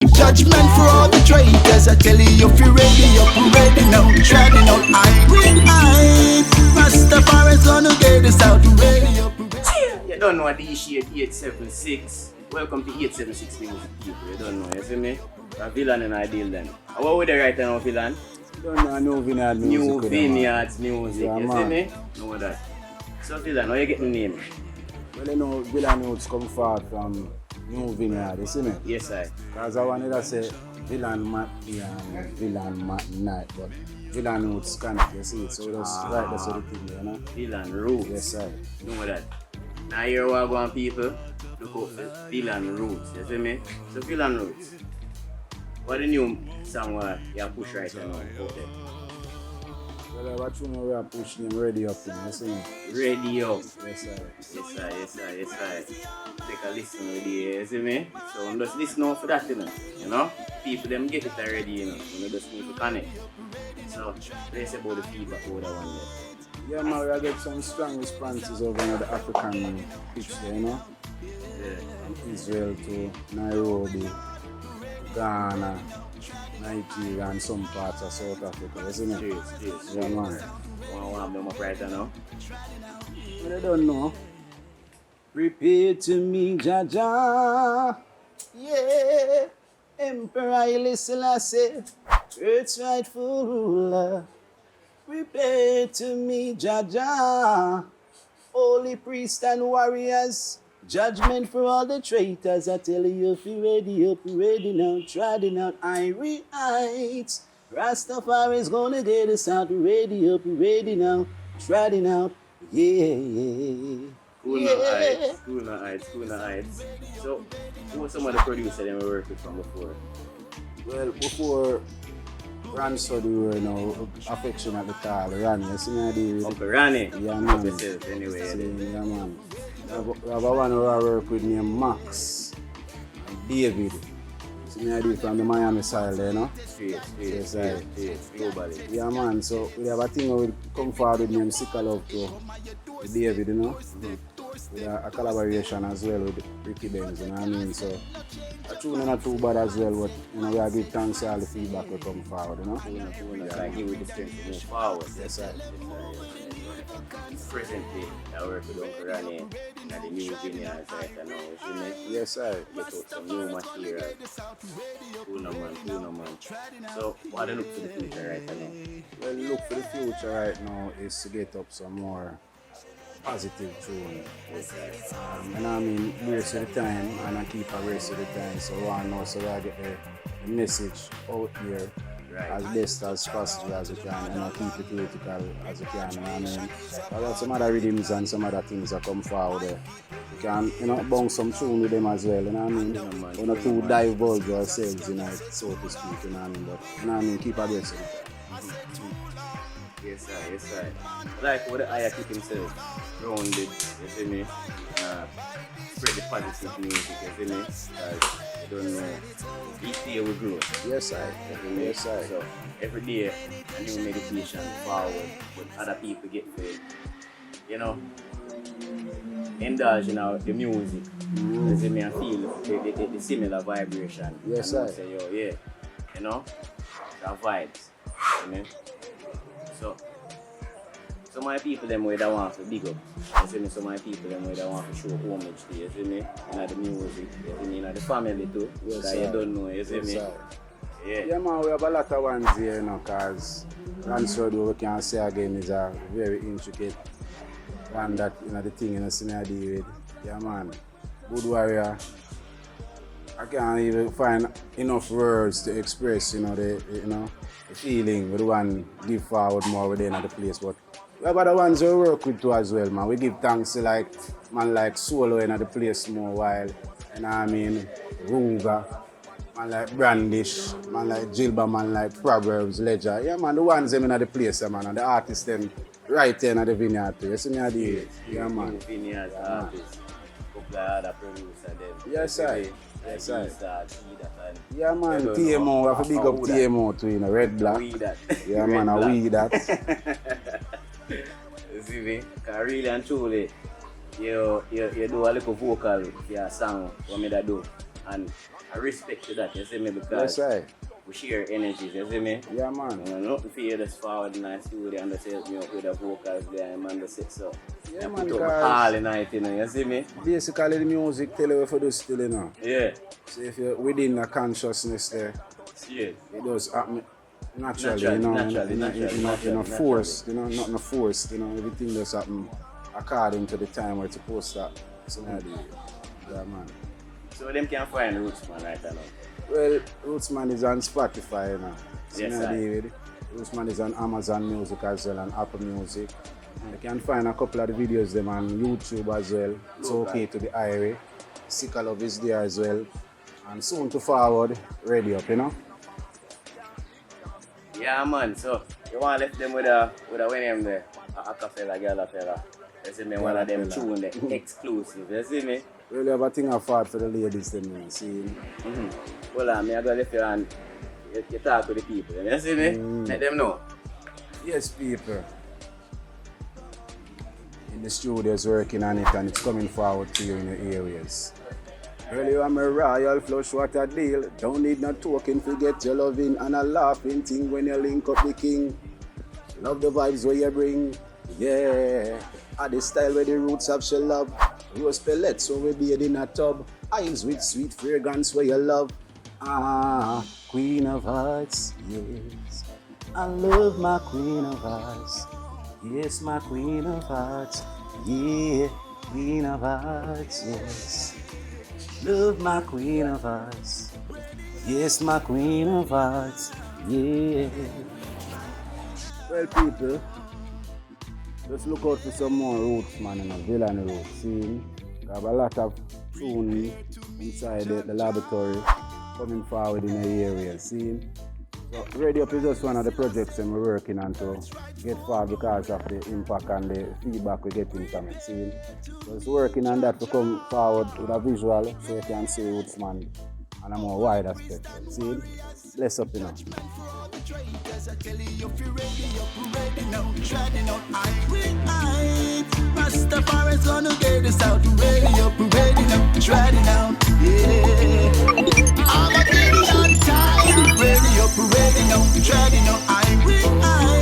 Judgment for all the traitors. I tell you, if you're ready now. Treading out, I Rastafari's gonna get us out. Ready up. You don't know this shit 876. Welcome to 876 Music people. You don't know, you see me? A villain and ideal then. What would they write now, villain? You don't know New Vineyard music. New Vineyards music, Yeah, you man. see me? Know that. So villain, how you get the name? Well, you know, villain roots come forward from New Vineyard, you see me? Yes, I. Because I wanted to say villain Matt and villain Matt Night, but villain roots connect, you see it? So we just write the sort of thing, you know? Villain Roots. Yes, sir. Know that. Now here we go on people. Look out for Villain Roots, you see me? So Villain Roots. What the new song you push right now out there? Well, what you know we are pushing him ready up, you see me? Ready up. Yes, sir. Yes, sir. Take a listen with you, you see me? So just listen out for that, you know? People them get it already, you know? You just need to connect. So let's say about the feedback over that one there. Yeah, man, we get some strong responses over in the African pitch there, you know? Yeah. From Israel to Nairobi, Ghana, Nigeria, and some parts of South Africa, you see me? Cheers. Yeah, man. One of them up right now. But I don't know. Prepare to me, Jaja. Yeah. Emperor Haile Selassie, Earth's rightful ruler. Prepare to me, Jaja. Holy priests and warriors. Judgment for all the traitors. I tell you, if you're ready now, treading out irie heights. Rastafari's gonna get us out. Ready now, treading out. Yeah. Cool heights. So, who was some of the producers that we worked with from before? Well, before Ran Sodi were affectionately called Ran, you see me idea? Uncle Ronnie. Yeah, man. Yourself, anyway. Yeah, man. We have one who I work with named Max and David. See me idea from the Miami side there, you know? Straight. Globally. Yeah, man. So we have a thing where we come forward with named Sika Love to David, you know? We have a collaboration as well with Ricky Benz, you know what I mean? So a tune not too bad as well, but you know, we have give thanks to all the feedback we come forward, you know? Like give with the strength to move forward. Yes, sir. Presently, I work with Uncle Ronnie at the New Vineyards right now, you know? Yes, sir. Get out some new material. Cool no man. So, what do you look for the future right now? Well, look for the future right now is to get up some more positive tune. And I mean, most of the time, and I keep a race of the time, so I know so I get the message out here as best as possible as we can, and I keep it critical as we can. You know what I mean? I got some other rhythms and some other things that come forward there. We can, bounce some tune with them as well, you know what I mean? We're not too divulge ourselves, so to speak, you know what I mean? But, you know what I mean? Keep a race of the time. Yes, sir. Like what I keep himself rounded, you see me? Spread the positive music, you see me? You don't know. Each day we grow. Yes, sir. Yes, sir. So every day a new meditation forward, but other people get fed. Indulge in the music. You see me? I feel the similar vibration. Yes, and I sir. say, yo, yeah. The vibes. You know? So my people them way that want to big up. You see me? So my people them way that want to show homage to you see me? In the music, you see me? In the family too. Yes, because sir. you don't know, you see Yes, me? sir. Yeah, man, we have a lot of ones here, because Ransford, we can say again, is a very intricate one that, the thing, see me I deal with. Yeah, man. Good warrior. I can't even find enough words to express, the feeling with the one give forward more within the place. But we have other ones we work with too as well, man. We give thanks to man like Solo in the place more while, you know what I mean? Ruga, man like Brandish, man like Gilba, man like Proverbs, Ledger. Yeah, man, the ones them in the place, man, and the artists them right there in the vineyard too. You see me I do? Yeah, man. Vineyard artists, couple of other producers them. Yes, sir. Yes, sir. Yeah, man, TMO, we have to big up TMO too, Red Black. We that. Yeah, man, we that. You see me? Because really and truly, you do a little vocal for your song, what me that do. And I respect to that, you see me, because That's right. we share energies, you see me? Yeah, man. Nothing for you just forward in the studio and just help me up with the vocals there and man just sit so. Yeah, I man, put up guys. all the night, you know, you see me? Basically, the music tell you what to do still, you know. Yeah. So if you're within the consciousness there, Yeah. it does happen naturally, Naturally, you know. naturally. You're not forced, you know, nothing forced, you know. Everything does happen according to the time where it's supposed to happen. So, yeah, man. So them can find Rootsman right now. Well, Rootsman is on Spotify, you know. Yes, So, I. David. Rootsman is on Amazon Music as well and Apple Music. You can find a couple of the videos them on YouTube as well. It's okay to the IRA. Sika Love is there as well. And soon to forward, ready up, you know. Yeah, man. So you want to left them with a when them there, a acapella, gala fella. You see me, one of them tune the exclusive. You see me? Well, you have a thing apart for the ladies, them, you see. Hold on, me I go left you and you talk to the people. You see me? Let them know. Yes, people. In the studios working on it and it's coming forward to you in the areas. Well, you are my royal flush, what a deal. Don't need no token, forget your loving and a laughing thing when you link up the king. Love the vibes where you bring, yeah. At the style where the roots have shell love. Rose pellets so we bathe in a tub. Eyes with sweet fragrance where you love. Ah, Queen of Hearts, yes. I love my Queen of Hearts. Yes, my Queen of Hearts. Yeah, Queen of Hearts, yes. Love my Queen of Hearts. Yes, my Queen of Hearts. Yeah. Well, people, just look out for some more roots, man, in a villain root scene. We have a lot of tunes inside the laboratory coming forward in the area scene. So, Radio Up is just one of the projects that we're working on to get far because of the impact and the feedback we're getting from it scene. So, it's working on that to come forward with a visual so you can see Rootsman on a more wider spectrum. See? Bless up, you know. Rastafari's gonna get us out, ready up, ready now, try it out.